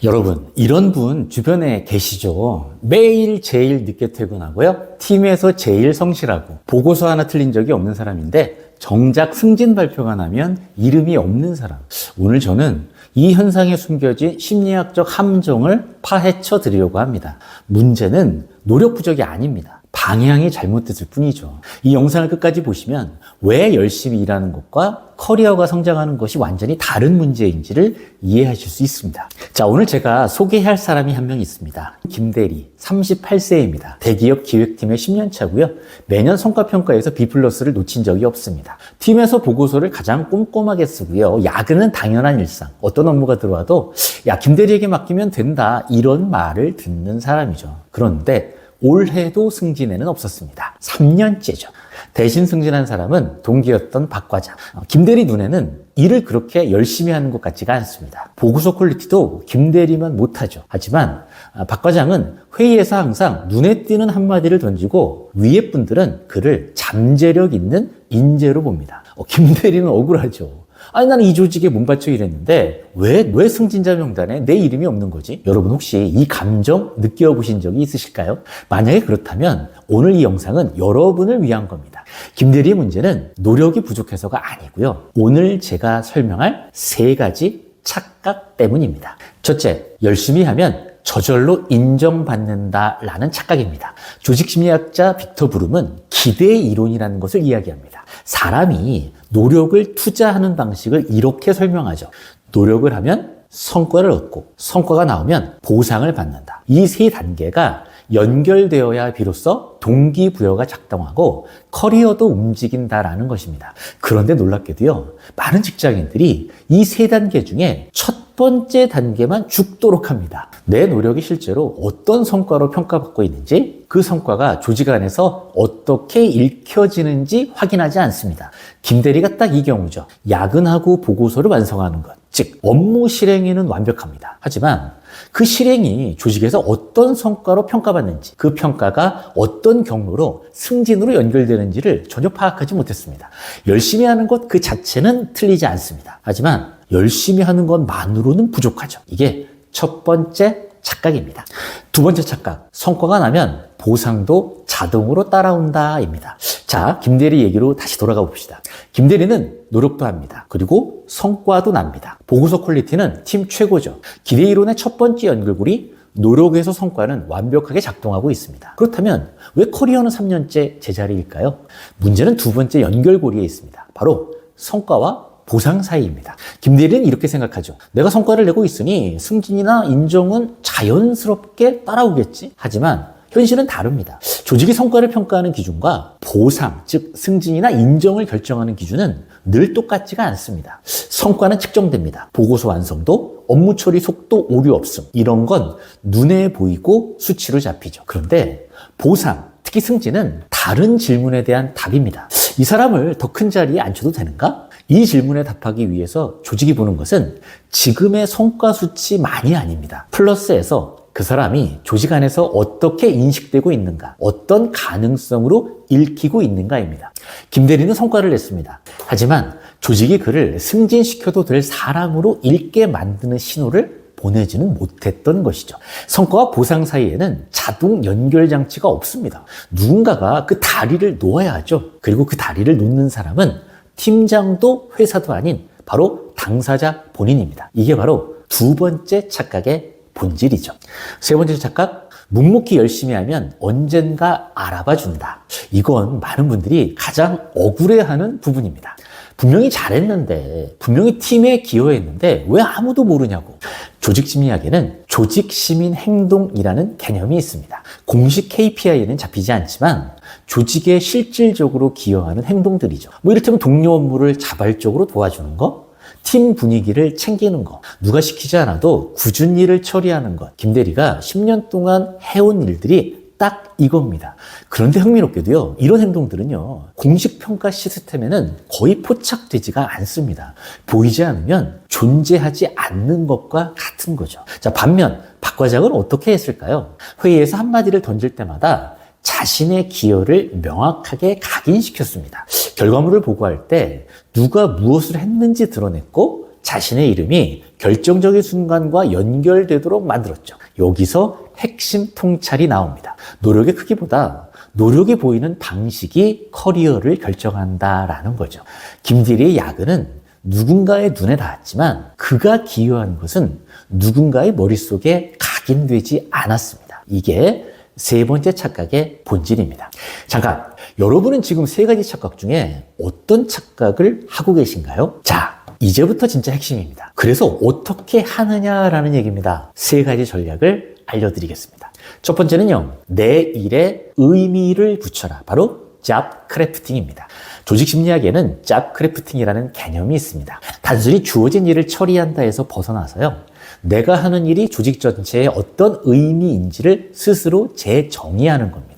여러분, 이런 분 주변에 계시죠? 매일 제일 늦게 퇴근하고요. 팀에서 제일 성실하고 보고서 하나 틀린 적이 없는 사람인데 정작 승진 발표가 나면 이름이 없는 사람. 오늘 저는 이 현상에 숨겨진 심리학적 함정을 파헤쳐 드리려고 합니다. 문제는 노력 부족이 아닙니다. 방향이 잘못됐을 뿐이죠. 이 영상을 끝까지 보시면 왜 열심히 일하는 것과 커리어가 성장하는 것이 완전히 다른 문제인지를 이해하실 수 있습니다. 자, 오늘 제가 소개할 사람이 한 명 있습니다. 김대리, 38세입니다. 대기업 기획팀의 10년 차고요. 매년 성과평가에서 B+를 놓친 적이 없습니다. 팀에서 보고서를 가장 꼼꼼하게 쓰고요. 야근은 당연한 일상. 어떤 업무가 들어와도 야, 김대리에게 맡기면 된다. 이런 말을 듣는 사람이죠. 그런데 올해도 승진에는 없었습니다. 3년째죠. 대신 승진한 사람은 동기였던 박 과장. 김대리 눈에는 일을 그렇게 열심히 하는 것 같지가 않습니다. 보고서 퀄리티도 김대리만 못하죠. 하지만 박 과장은 회의에서 항상 눈에 띄는 한마디를 던지고 위에 분들은 그를 잠재력 있는 인재로 봅니다. 김대리는 억울하죠. 아니, 나는 이 조직에 몸바쳐 일했는데 왜 승진자 명단에 내 이름이 없는 거지? 여러분 혹시 이 감정 느껴보신 적이 있으실까요? 만약에 그렇다면 오늘 이 영상은 여러분을 위한 겁니다. 김대리의 문제는 노력이 부족해서가 아니고요. 오늘 제가 설명할 3가지 착각 때문입니다. 첫째, 열심히 하면 저절로 인정받는다라는 착각입니다. 조직심리학자 빅터 브룸은 기대의 이론이라는 것을 이야기합니다. 사람이 노력을 투자하는 방식을 이렇게 설명하죠. 노력을 하면 성과를 얻고 성과가 나오면 보상을 받는다. 이 3단계가 연결되어야 비로소 동기부여가 작동하고 커리어도 움직인다라는 것입니다. 그런데 놀랍게도요, 많은 직장인들이 이 3단계 중에 첫 번째 단계만 죽도록 합니다. 내 노력이 실제로 어떤 성과로 평가받고 있는지, 그 성과가 조직 안에서 어떻게 읽혀지는지 확인하지 않습니다. 김대리가 딱 이 경우죠. 야근하고 보고서를 완성하는 것, 즉 업무 실행에는 완벽합니다. 하지만 그 실행이 조직에서 어떤 성과로 평가받는지, 그 평가가 어떤 경로로 승진으로 연결되는지를 전혀 파악하지 못했습니다. 열심히 하는 것 그 자체는 틀리지 않습니다. 하지만 열심히 하는 것만으로는 부족하죠. 이게 첫 번째 착각입니다. 두 번째 착각, 성과가 나면 보상도 자동으로 따라온다입니다. 자, 김대리 얘기로 다시 돌아가 봅시다. 김대리는 노력도 합니다. 그리고 성과도 납니다. 보고서 퀄리티는 팀 최고죠. 기대 이론의 첫 번째 연결고리, 노력에서 성과는 완벽하게 작동하고 있습니다. 그렇다면 왜 커리어는 3년째 제자리일까요? 문제는 두 번째 연결고리에 있습니다. 바로 성과와 보상 사이입니다. 김대리는 이렇게 생각하죠. 내가 성과를 내고 있으니 승진이나 인정은 자연스럽게 따라오겠지. 하지만 현실은 다릅니다. 조직이 성과를 평가하는 기준과 보상, 즉 승진이나 인정을 결정하는 기준은 늘 똑같지가 않습니다. 성과는 측정됩니다. 보고서 완성도, 업무 처리 속도, 오류 없음, 이런 건 눈에 보이고 수치로 잡히죠. 그런데 보상, 특히 승진은 다른 질문에 대한 답입니다. 이 사람을 더 큰 자리에 앉혀도 되는가? 이 질문에 답하기 위해서 조직이 보는 것은 지금의 성과 수치만이 아닙니다. 플러스에서 그 사람이 조직 안에서 어떻게 인식되고 있는가, 어떤 가능성으로 읽히고 있는가입니다. 김대리는 성과를 냈습니다. 하지만 조직이 그를 승진시켜도 될 사람으로 읽게 만드는 신호를 보내지는 못했던 것이죠. 성과와 보상 사이에는 자동 연결 장치가 없습니다. 누군가가 그 다리를 놓아야 하죠. 그리고 그 다리를 놓는 사람은 팀장도 회사도 아닌 바로 당사자 본인입니다. 이게 바로 두 번째 착각의 본질이죠. 세 번째 착각, 묵묵히 열심히 하면 언젠가 알아봐 준다. 이건 많은 분들이 가장 억울해하는 부분입니다. 분명히 잘했는데, 분명히 팀에 기여했는데 왜 아무도 모르냐고. 조직 심리학에는 조직 시민 행동이라는 개념이 있습니다. 공식 KPI에는 잡히지 않지만 조직에 실질적으로 기여하는 행동들이죠. 이를테면 동료 업무를 자발적으로 도와주는 거, 팀 분위기를 챙기는 거, 누가 시키지 않아도 굳은 일을 처리하는 것. 김대리가 10년 동안 해온 일들이 딱 이겁니다. 그런데 흥미롭게도요, 이런 행동들은요, 공식 평가 시스템에는 거의 포착되지가 않습니다. 보이지 않으면 존재하지 않는 것과 같은 거죠. 자, 반면 박 과장은 어떻게 했을까요? 회의에서 한마디를 던질 때마다 자신의 기여를 명확하게 각인시켰습니다. 결과물을 보고할 때 누가 무엇을 했는지 드러냈고 자신의 이름이 결정적인 순간과 연결되도록 만들었죠. 여기서 핵심 통찰이 나옵니다. 노력의 크기보다 노력이 보이는 방식이 커리어를 결정한다라는 거죠. 김대리의 야근은 누군가의 눈에 닿았지만 그가 기여한 것은 누군가의 머릿속에 각인되지 않았습니다. 이게 세 번째 착각의 본질입니다. 잠깐, 여러분은 지금 세 가지 착각 중에 어떤 착각을 하고 계신가요? 자, 이제부터 진짜 핵심입니다. 그래서 어떻게 하느냐라는 얘기입니다. 세 가지 전략을 알려드리겠습니다. 첫 번째는요, 내 일에 의미를 붙여라. 바로 잡 크래프팅입니다. 조직 심리학에는 잡 크래프팅이라는 개념이 있습니다. 단순히 주어진 일을 처리한다 해서 벗어나서요, 내가 하는 일이 조직 전체에 어떤 의미인지를 스스로 재정의하는 겁니다.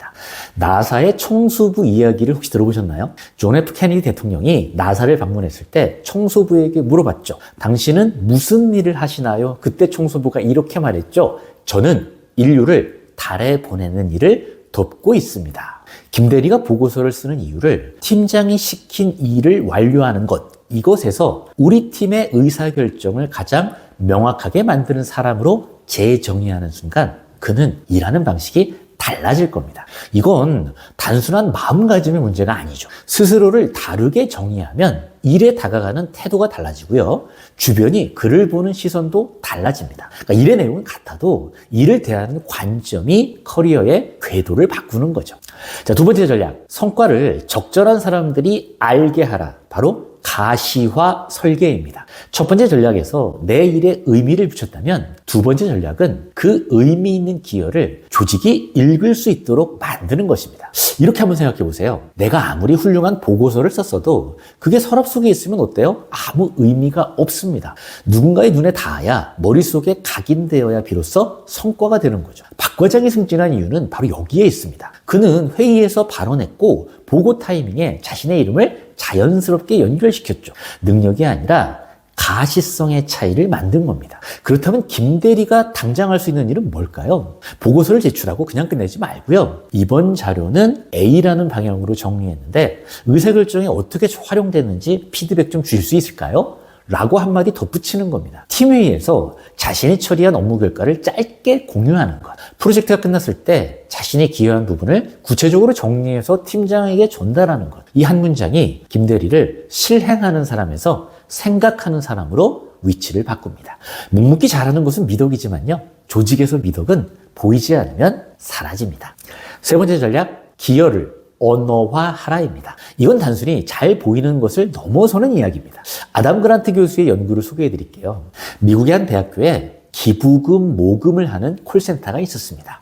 나사의 총수부 이야기를 혹시 들어보셨나요? 존 F 케네디 대통령이 나사를 방문했을 때 총수부에게 물어봤죠. 당신은 무슨 일을 하시나요? 그때 총수부가 이렇게 말했죠. 저는 인류를 달에 보내는 일을 돕고 있습니다. 김대리가 보고서를 쓰는 이유를 팀장이 시킨 일을 완료하는 것, 이것에서 우리 팀의 의사결정을 가장 명확하게 만드는 사람으로 재정의하는 순간 그는 일하는 방식이 달라질 겁니다. 이건 단순한 마음가짐의 문제가 아니죠. 스스로를 다르게 정의하면 일에 다가가는 태도가 달라지고요. 주변이 그를 보는 시선도 달라집니다. 그러니까 일의 내용은 같아도 일을 대하는 관점이 커리어의 궤도를 바꾸는 거죠. 자, 두 번째 전략. 성과를 적절한 사람들이 알게 하라. 바로 가시화 설계입니다. 첫 번째 전략에서 내 일에 의미를 붙였다면 두 번째 전략은 그 의미 있는 기여를 조직이 읽을 수 있도록 만드는 것입니다. 이렇게 한번 생각해 보세요. 내가 아무리 훌륭한 보고서를 썼어도 그게 서랍 속에 있으면 어때요? 아무 의미가 없습니다. 누군가의 눈에 닿아야 머릿속에 각인되어야 비로소 성과가 되는 거죠. 박 과장이 승진한 이유는 바로 여기에 있습니다. 그는 회의에서 발언했고 보고 타이밍에 자신의 이름을 자연스럽게 연결시켰죠. 능력이 아니라 가시성의 차이를 만든 겁니다. 그렇다면 김대리가 당장 할 수 있는 일은 뭘까요? 보고서를 제출하고 그냥 끝내지 말고요. 이번 자료는 A라는 방향으로 정리했는데 의사결정에 어떻게 활용됐는지 피드백 좀 주실 수 있을까요? 라고 한마디 덧붙이는 겁니다. 팀회의에서 자신이 처리한 업무 결과를 짧게 공유하는 것. 프로젝트가 끝났을 때 자신이 기여한 부분을 구체적으로 정리해서 팀장에게 전달하는 것. 이 한 문장이 김대리를 실행하는 사람에서 생각하는 사람으로 위치를 바꿉니다. 묵묵히 잘하는 것은 미덕이지만요. 조직에서 미덕은 보이지 않으면 사라집니다. 세 번째 전략, 기여를 언어화하라입니다. 이건 단순히 잘 보이는 것을 넘어서는 이야기입니다. 아담 그란트 교수의 연구를 소개해 드릴게요. 미국의 한 대학교에 기부금, 모금을 하는 콜센터가 있었습니다.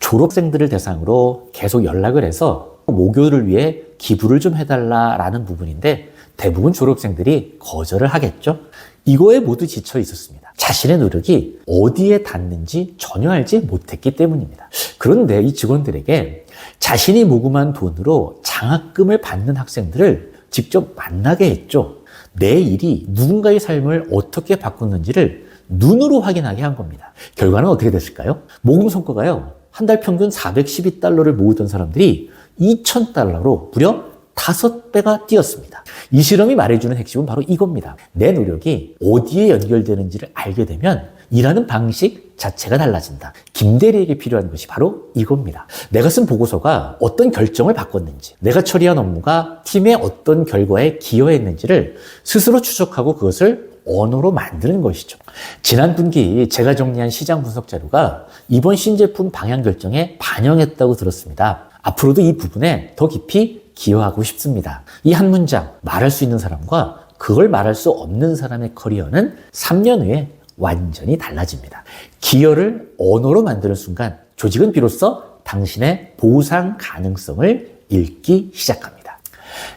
졸업생들을 대상으로 계속 연락을 해서 모교를 위해 기부를 좀 해달라라는 부분인데 대부분 졸업생들이 거절을 하겠죠. 이거에 모두 지쳐 있었습니다. 자신의 노력이 어디에 닿는지 전혀 알지 못했기 때문입니다. 그런데 이 직원들에게 자신이 모금한 돈으로 장학금을 받는 학생들을 직접 만나게 했죠. 내 일이 누군가의 삶을 어떻게 바꿨는지를 눈으로 확인하게 한 겁니다. 결과는 어떻게 됐을까요? 모금 성과가요. 한 달 평균 412달러를 모으던 사람들이 2,000달러로 무려 5배가 뛰었습니다. 이 실험이 말해주는 핵심은 바로 이겁니다. 내 노력이 어디에 연결되는지를 알게 되면 일하는 방식 자체가 달라진다. 김대리에게 필요한 것이 바로 이겁니다. 내가 쓴 보고서가 어떤 결정을 바꿨는지, 내가 처리한 업무가 팀의 어떤 결과에 기여했는지를 스스로 추적하고 그것을 언어로 만드는 것이죠. 지난 분기 제가 정리한 시장 분석 자료가 이번 신제품 방향 결정에 반영했다고 들었습니다. 앞으로도 이 부분에 더 깊이 기여하고 싶습니다. 이 한 문장, 말할 수 있는 사람과 그걸 말할 수 없는 사람의 커리어는 3년 후에 완전히 달라집니다. 기여를 언어로 만드는 순간 조직은 비로소 당신의 보상 가능성을 읽기 시작합니다.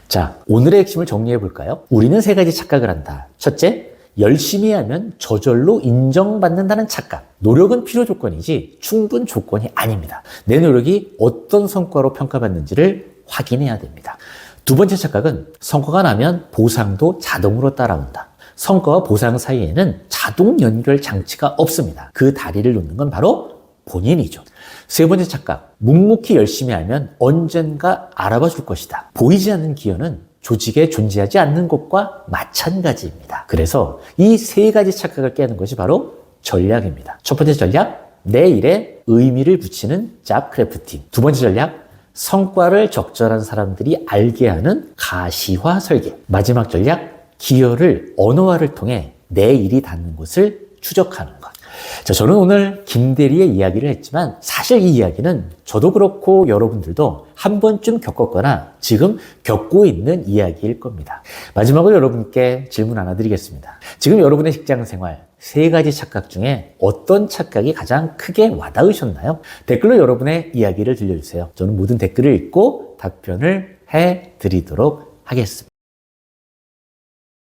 자, 오늘의 핵심을 정리해 볼까요? 우리는 세 가지 착각을 한다. 첫째, 열심히 하면 저절로 인정받는다는 착각. 노력은 필요 조건이지 충분 조건이 아닙니다. 내 노력이 어떤 성과로 평가받는지를 확인해야 됩니다. 두 번째 착각은 성과가 나면 보상도 자동으로 따라온다. 성과와 보상 사이에는 자동 연결 장치가 없습니다. 그 다리를 놓는 건 바로 본인이죠. 세 번째 착각, 묵묵히 열심히 하면 언젠가 알아봐 줄 것이다. 보이지 않는 기여는 조직에 존재하지 않는 것과 마찬가지입니다. 그래서 이 세 가지 착각을 깨는 것이 바로 전략입니다. 첫 번째 전략, 내 일에 의미를 붙이는 잡 크래프팅. 두 번째 전략, 성과를 적절한 사람들이 알게 하는 가시화 설계. 마지막 전략, 기여를 언어화를 통해 내 일이 닿는 곳을 추적하는 것. 자, 저는 오늘 김대리의 이야기를 했지만 사실 이 이야기는 저도 그렇고 여러분들도 한 번쯤 겪었거나 지금 겪고 있는 이야기일 겁니다. 마지막으로 여러분께 질문 하나 드리겠습니다. 지금 여러분의 직장 생활 세 가지 착각 중에 어떤 착각이 가장 크게 와닿으셨나요? 댓글로 여러분의 이야기를 들려주세요. 저는 모든 댓글을 읽고 답변을 해드리도록 하겠습니다.